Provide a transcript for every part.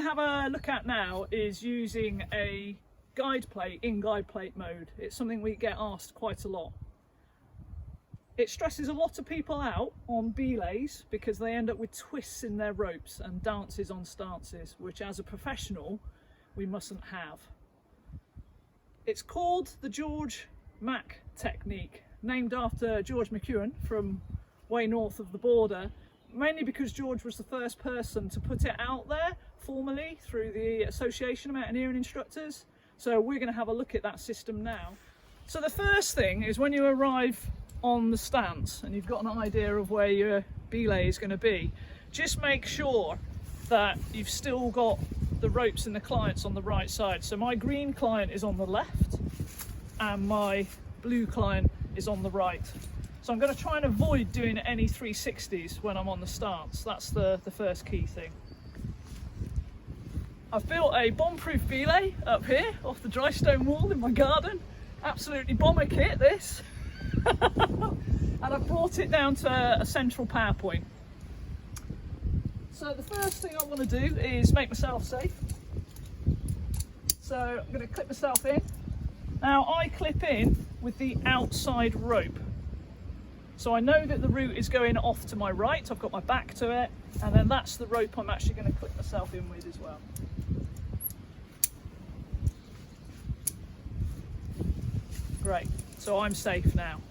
going to have a look at now is using a guide plate in guide plate mode. It's something we get asked quite a lot. It stresses a lot of people out on belays because they end up with twists in their ropes and dances on stances, which as a professional we mustn't have. It's called the George Mac technique, named after George McEwen from way north of the border, mainly because George was the first person to put it out there formally through the Association of Mountaineering Instructors. So we're going to have a look at that system now. So the first thing is when you arrive on the stance and you've got an idea of where your belay is going to be, just make sure that you've still got the ropes and the clients on the right side. So my green client is on the left and my blue client is on the right. So I'm going to try and avoid doing any 360s when I'm on the stance. That's the first key thing. I've built a bomb-proof belay up here off the dry stone wall in my garden. Absolutely bomber kit, this. And I've brought it down to a central power point. So the first thing I want to do is make myself safe. So I'm going to clip myself in. Now I clip in with the outside rope. So I know that the route is going off to my right, I've got my back to it, and then that's the rope I'm actually going to clip myself in with as well. Great, so I'm safe now,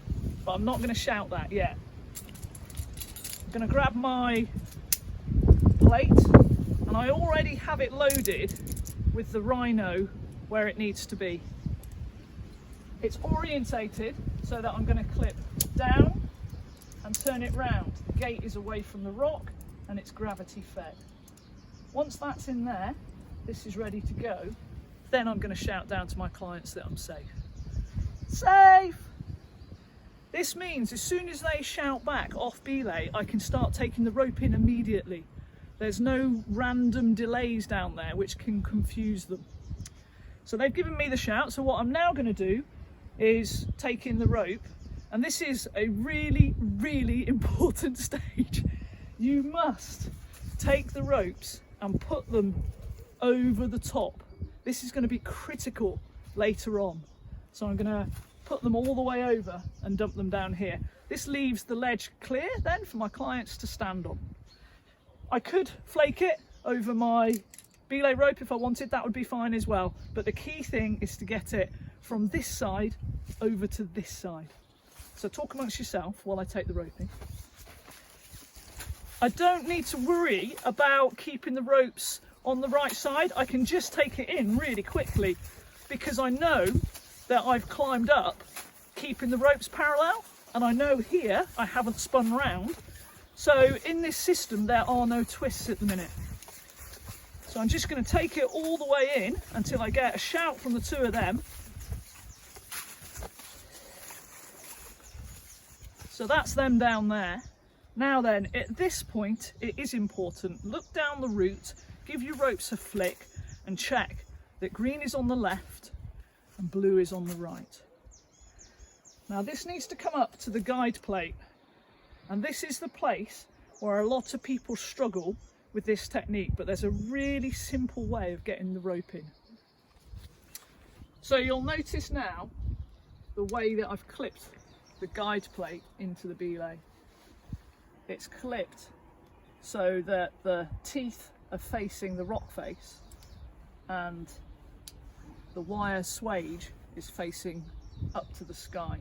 but I'm not going to shout that yet. I'm going to grab my plate, and I already have it loaded with the rhino where it needs to be. It's orientated so that I'm going to clip down and turn it round. The gate is away from the rock and it's gravity fed. Once that's in there, this is ready to go, then I'm going to shout down to my clients that I'm safe. Safe! This means as soon as they shout back off belay, I can start taking the rope in immediately. There's no random delays down there which can confuse them. So they've given me the shout, so what I'm now going to do is take in the rope, and this is a really, really important stage. You must take the ropes and put them over the top. This is going to be critical later on. So I'm going to put them all the way over and dump them down here. This leaves the ledge clear then for my clients to stand on. I could flake it over my belay rope if I wanted, that would be fine as well. But the key thing is to get it from this side over to this side. So talk amongst yourself while I take the rope in. I don't need to worry about keeping the ropes on the right side. I can just take it in really quickly because I know that I've climbed up keeping the ropes parallel, and I know here I haven't spun round. So in this system there are no twists at the minute. So I'm just going to take it all the way in until I get a shout from the two of them. So that's them down there. Now then, at this point, it is important. Look down the route, give your ropes a flick and check that green is on the left and blue is on the right. Now this needs to come up to the guide plate. And this is the place where a lot of people struggle with this technique, but there's a really simple way of getting the rope in. So you'll notice now the way that I've clipped the guide plate into the belay. It's clipped so that the teeth are facing the rock face and the wire swage is facing up to the sky.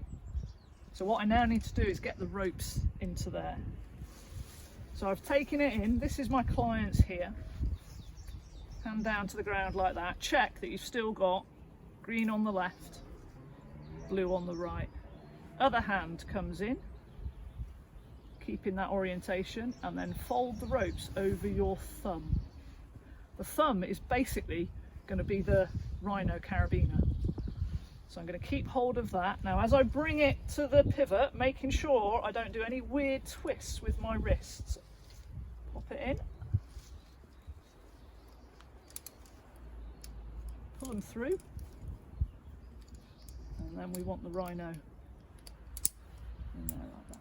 So what I now need to do is get the ropes into there. So I've taken it in, this is my clients here. Hand down to the ground like that. Check that you've still got green on the left, blue on the right. Other hand comes in, keeping that orientation, and then fold the ropes over your thumb. The thumb is basically going to be the rhino carabiner. So I'm going to keep hold of that. Now as I bring it to the pivot, making sure I don't do any weird twists with my wrists. Pop it in. Pull them through. And then we want the rhino in there like that.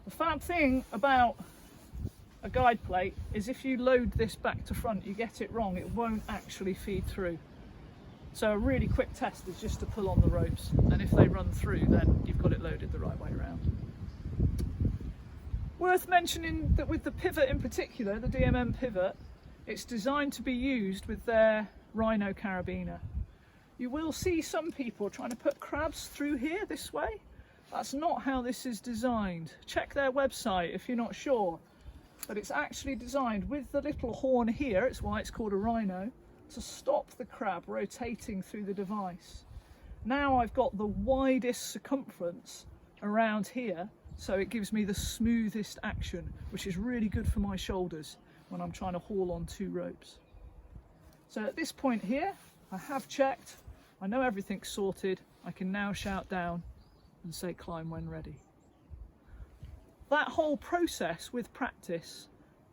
The fab thing about a guide plate is if you load this back to front, you get it wrong, it won't actually feed through. So a really quick test is just to pull on the ropes, and if they run through, then you've got it loaded the right way around. Worth mentioning that with the pivot in particular, the DMM pivot, it's designed to be used with their Rhino carabiner. You will see some people trying to put crabs through here this way. That's not how this is designed. Check their website if you're not sure. But it's actually designed with the little horn here, it's why it's called a Rhino, to stop the crab rotating through the device. Now I've got the widest circumference around here, so it gives me the smoothest action, which is really good for my shoulders when I'm trying to haul on 2 ropes. So at this point here, I have checked, I know everything's sorted, I can now shout down and say climb when ready. That whole process with practice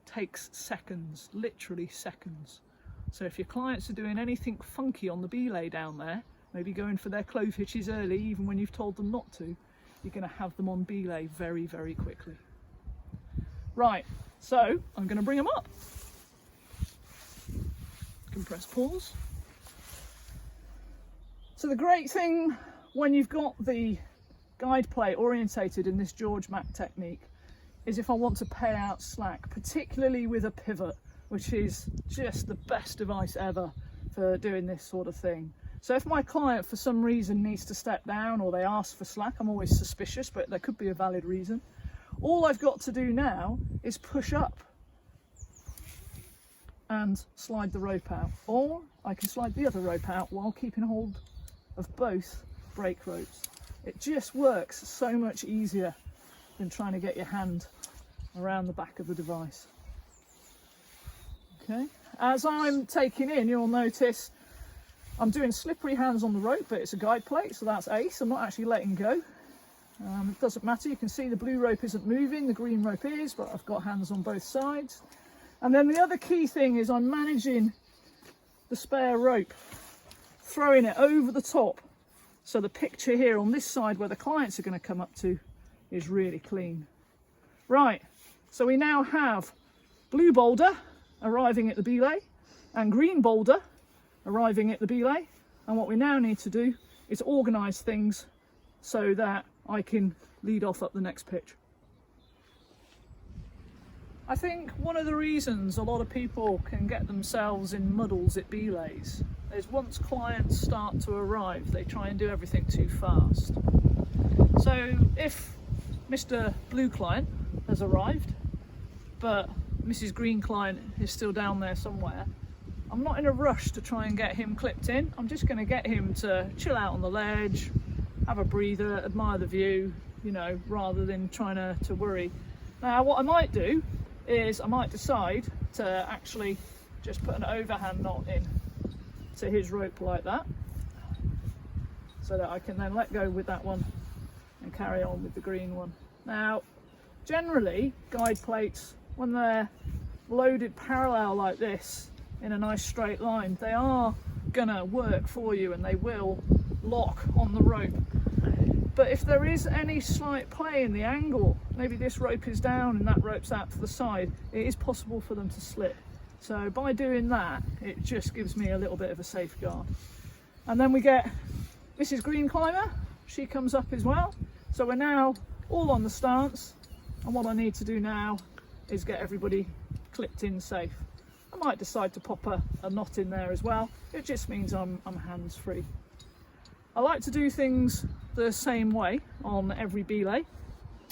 takes seconds, literally seconds. So if your clients are doing anything funky on the belay down there, maybe going for their clove hitches early, even when you've told them not to, you're going to have them on belay very, very quickly. Right, so I'm going to bring them up. You can press pause. So the great thing when you've got the guide plate orientated in this George Mack technique is if I want to pay out slack, particularly with a pivot, which is just the best device ever for doing this sort of thing. So if my client for some reason needs to step down or they ask for slack, I'm always suspicious, but there could be a valid reason. All I've got to do now is push up and slide the rope out, or I can slide the other rope out while keeping hold of both brake ropes. It just works so much easier than trying to get your hand around the back of the device. Okay, as I'm taking in, you'll notice I'm doing slippery hands on the rope, but it's a guide plate, so that's ace. I'm not actually letting go. It doesn't matter, you can see the blue rope isn't moving, the green rope is, but I've got hands on both sides. And then the other key thing is I'm managing the spare rope, throwing it over the top. So the picture here on this side where the clients are going to come up to is really clean. Right, so we now have blue boulder arriving at the belay and green boulder arriving at the belay, and what we now need to do is organise things so that I can lead off up the next pitch. I think one of the reasons a lot of people can get themselves in muddles at belays is once clients start to arrive, they try and do everything too fast. So if Mr. Blue client has arrived, but Mrs. Green client is still down there somewhere, I'm not in a rush to try and get him clipped in. I'm just going to get him to chill out on the ledge, have a breather, admire the view, you know, rather than trying to worry. Now what I might do is I might decide to actually just put an overhand knot in to his rope like that, so that I can then let go with that one and carry on with the green one. Now generally guide plates, when they're loaded parallel like this in a nice straight line, they are gonna work for you and they will lock on the rope. But if there is any slight play in the angle, maybe this rope is down and that rope's out to the side, it is possible for them to slip. So by doing that, it just gives me a little bit of a safeguard. And then we get Mrs. Green Climber, she comes up as well. So we're now all on the stance, and what I need to do now is get everybody clipped in safe. I might decide to pop a knot in there as well. It just means I'm hands free. I like to do things the same way on every belay.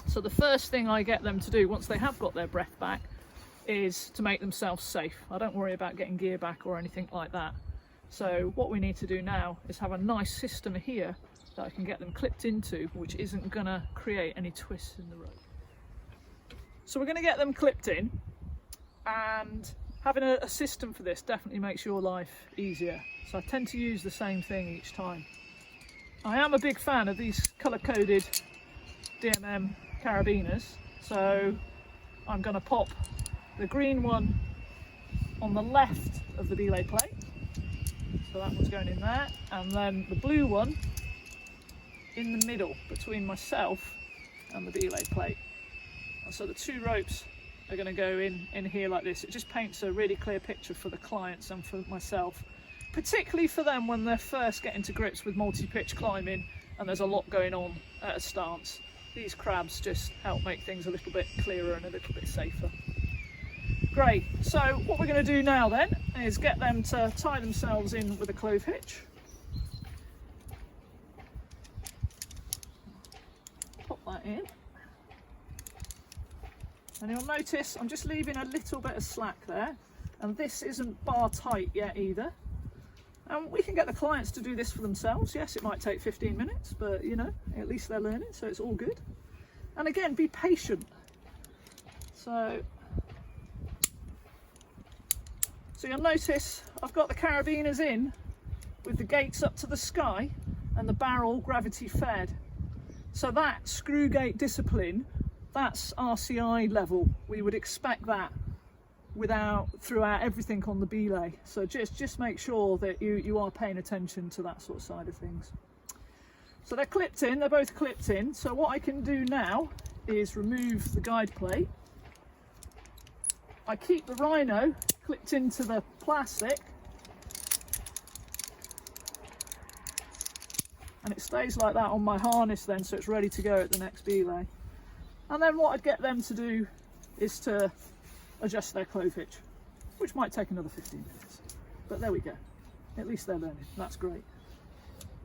So the first thing I get them to do once they have got their breath back is to make themselves safe. I don't worry about getting gear back or anything like that. So what we need to do now is have a nice system here that I can get them clipped into, which isn't gonna create any twists in the rope. So we're gonna get them clipped in, and having a system for this definitely makes your life easier. So I tend to use the same thing each time. I am a big fan of these colour-coded DMM carabiners, so I'm going to pop the green one on the left of the belay plate, so that one's going in there, and then the blue one in the middle between myself and the belay plate. And so the two ropes are going to go in here like this. It just paints a really clear picture for the clients and for myself, particularly for them when they're first getting to grips with multi-pitch climbing and there's a lot going on at a stance. These crabs just help make things a little bit clearer and a little bit safer. Great, so what we're going to do now then is get them to tie themselves in with a clove hitch. Pop that in. And you'll notice I'm just leaving a little bit of slack there, and this isn't bar tight yet either. And we can get the clients to do this for themselves. Yes, it might take 15 minutes, but you know, at least they're learning, so it's all good. And again, be patient. So you'll notice I've got the carabiners in with the gates up to the sky and the barrel gravity fed. So that screw gate discipline, that's RCI level. We would expect that throughout everything on the belay. So just make sure that you are paying attention to that sort of side of things. So they're clipped in, they're both clipped in. So what I can do now is remove the guide plate. I keep the rhino clipped into the plastic and it stays like that on my harness then, so it's ready to go at the next belay. And then what I'd get them to do is to adjust their clove hitch, which might take another 15 minutes, but there we go. At least they're learning, that's great.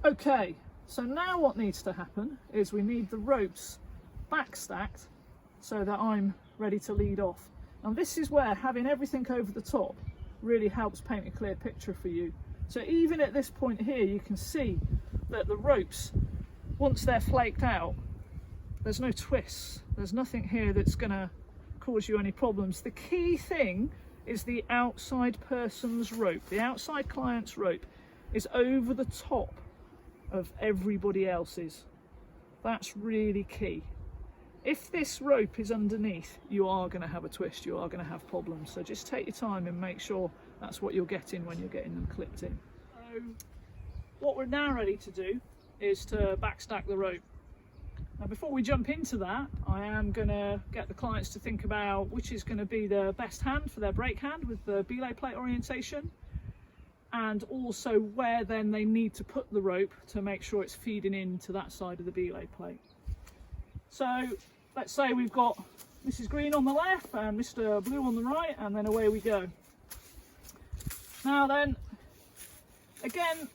Okay, so now what needs to happen is we need the ropes back stacked so that I'm ready to lead off. And this is where having everything over the top really helps paint a clear picture for you. So even at this point here, you can see that the ropes, once they're flaked out, there's no twists. There's nothing here that's gonna cause you any problems. The key thing is the outside person's rope. The outside client's rope is over the top of everybody else's. That's really key. If this rope is underneath, you are going to have a twist, you are going to have problems. So just take your time and make sure that's what you're getting when you're getting them clipped in. So what we're now ready to do is to backstack the rope. Now before we jump into that, I am going to get the clients to think about which is going to be the best hand for their brake hand with the belay plate orientation, and also where then they need to put the rope to make sure it's feeding into that side of the belay plate. So let's say we've got Mrs. Green on the left and Mr. Blue on the right, and then away we go. Now then, again,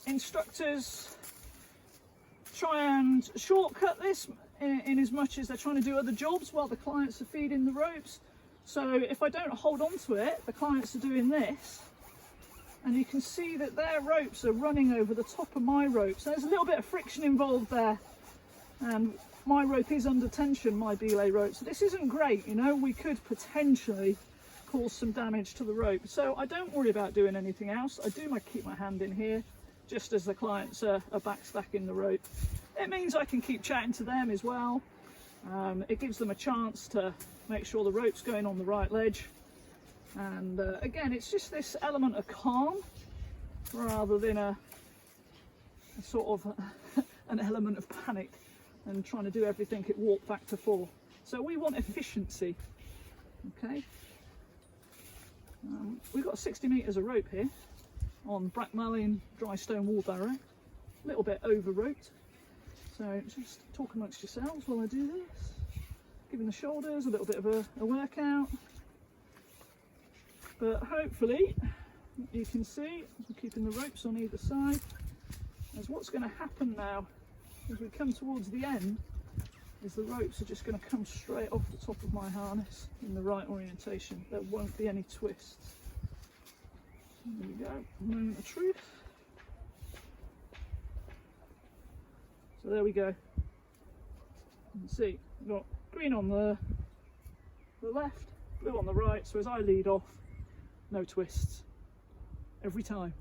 instructors try and shortcut this in as much as they're trying to do other jobs while the clients are feeding the ropes. So if I don't hold on to it, the clients are doing this, and you can see that their ropes are running over the top of my rope. So there's a little bit of friction involved there, and my rope is under tension, my belay rope, so this isn't great, you know. We could potentially cause some damage to the rope, so I don't worry about doing anything else. I do keep my hand in here just as the clients are backstacking the rope. It means I can keep chatting to them as well. It gives them a chance to make sure the rope's going on the right ledge, and again, it's just this element of calm rather than a sort of an element of panic and trying to do everything at walk factor 4. So we want efficiency. Okay, we've got 60 metres of rope here on Brack Mullein dry stone wall barrow, a little bit over roped. So just talk amongst yourselves while I do this, giving the shoulders a little bit of a workout. But hopefully you can see I'm keeping the ropes on either side, as what's going to happen now as we come towards the end is the ropes are just going to come straight off the top of my harness in the right orientation. There won't be any twists. There we go, moment of truth. So there we go. You can see we've got green on the left, blue on the right, so as I lead off, no twists every time.